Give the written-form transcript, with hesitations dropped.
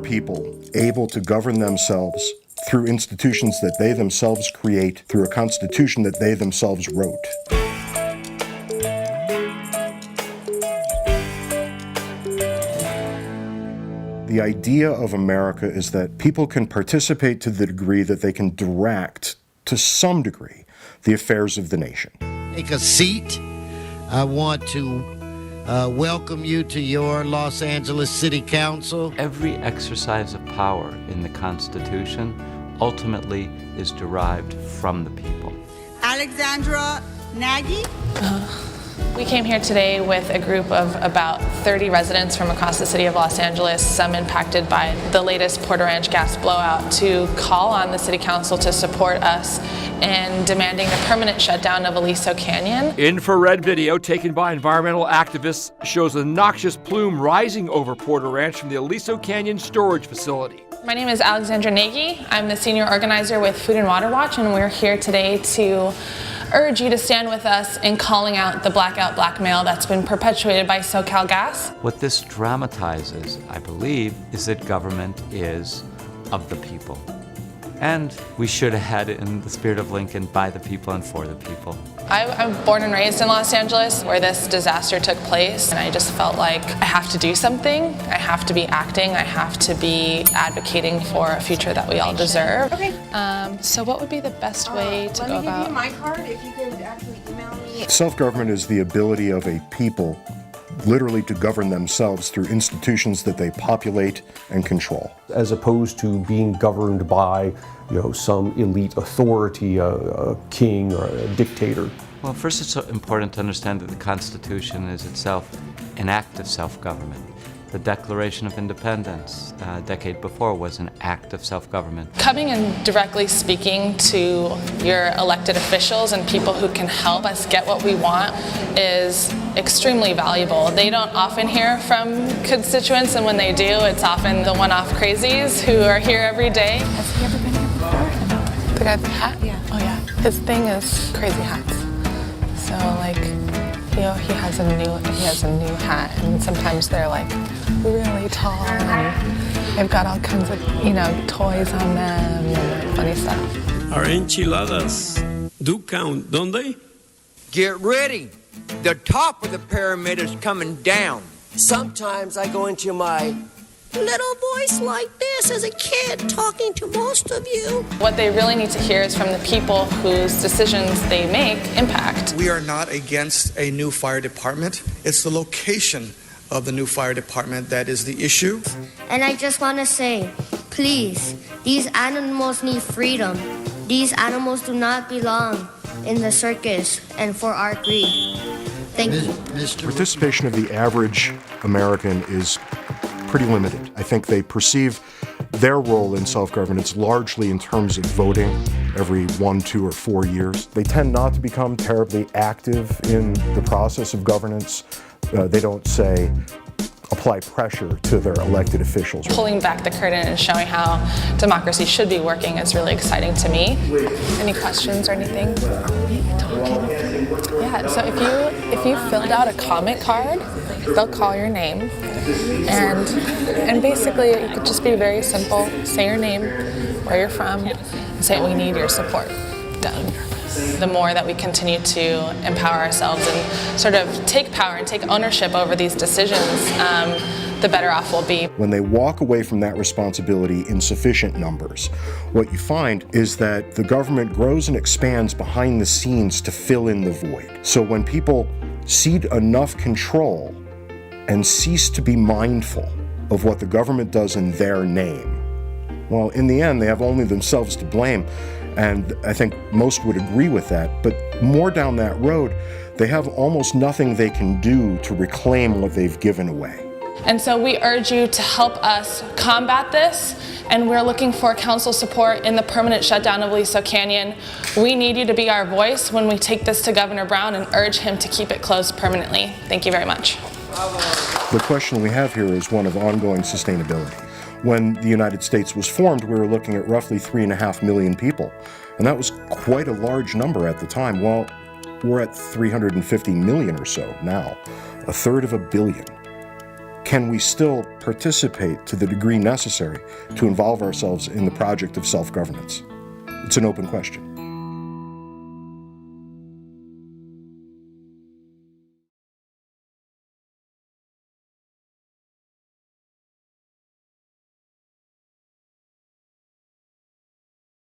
people able to govern themselves through institutions that they themselves create, through a constitution that they themselves wrote. The idea of America is that people can participate to the degree that they can direct, to some degree, the affairs of the nation. Take a seat. I want to welcome you to your Los Angeles City Council. Every exercise of power in the Constitution ultimately is derived from the people. Alexandra Nagy. We came here today with a group of about 30 residents from across the city of Los Angeles, some impacted by the latest Porter Ranch gas blowout, to call on the City Council to support us in demanding the permanent shutdown of Aliso Canyon. Infrared video taken by environmental activists shows a noxious plume rising over Porter Ranch from the Aliso Canyon storage facility. My name is Alexandra Nagy. I'm the senior organizer with Food and Water Watch, and we're here today to urge you to stand with us in calling out the blackout blackmail that's been perpetuated by SoCalGas. What this dramatizes, I believe, is that government is of the people. And we should have had it in the spirit of Lincoln, by the people and for the people. I'm born and raised in Los Angeles, where this disaster took place, and I just felt like I have to do something. I have to be acting. I have to be advocating for a future that we all deserve. Okay. So what would be the best way to go about? Let me give you my card if you could actually email me. Self-government is the ability of a people literally to govern themselves through institutions that they populate and control. As opposed to being governed by, some elite authority, a king or a dictator. Well, first it's important to understand that the Constitution is itself an act of self-government. The Declaration of Independence, a decade before, was an act of self-government. Coming and directly speaking to your elected officials and people who can help us get what we want is extremely valuable. They don't often hear from constituents, and when they do, it's often the one-off crazies who are here every day. Has he ever been here before? The guy with the hat? Yeah. Oh yeah. His thing is crazy hats. So he has a new hat, and sometimes they're like really tall, and they've got all kinds of toys on them and funny stuff. Our enchiladas do count, don't they? Get ready. The top of the pyramid is coming down. Sometimes I go into my little voice like this as a kid talking to most of you. What they really need to hear is from the people whose decisions they make impact. We are not against a new fire department. It's the location of the new fire department that is the issue. And I just want to say, please, these animals need freedom. These animals do not belong in the circus and for our greed. Thank you. Participation of the average American is pretty limited. I think they perceive their role in self-governance largely in terms of voting every 1, 2, or 4 years. They tend not to become terribly active in the process of governance. They don't, say, apply pressure to their elected officials. Pulling back the curtain and showing how democracy should be working is really exciting to me. Any questions or anything? Yeah, so if you filled out a comment card, they'll call your name, and basically it could just be very simple. Say your name, where you're from, and say we need your support. Done. The more that we continue to empower ourselves and sort of take power and take ownership over these decisions, the better off we'll be. When they walk away from that responsibility in sufficient numbers, what you find is that the government grows and expands behind the scenes to fill in the void. So when people cede enough control and cease to be mindful of what the government does in their name, well, in the end, they have only themselves to blame. And I think most would agree with that. But more down that road, they have almost nothing they can do to reclaim what they've given away. And so we urge you to help us combat this, and we're looking for council support in the permanent shutdown of Aliso Canyon. We need you to be our voice when we take this to Governor Brown and urge him to keep it closed permanently. Thank you very much. The question we have here is one of ongoing sustainability. When the United States was formed, we were looking at roughly 3.5 million people, and that was quite a large number at the time. Well, we're at 350 million or so now, 1/3 of a billion. can we still participate to the degree necessary to involve ourselves in the project of self-governance? It's an open question.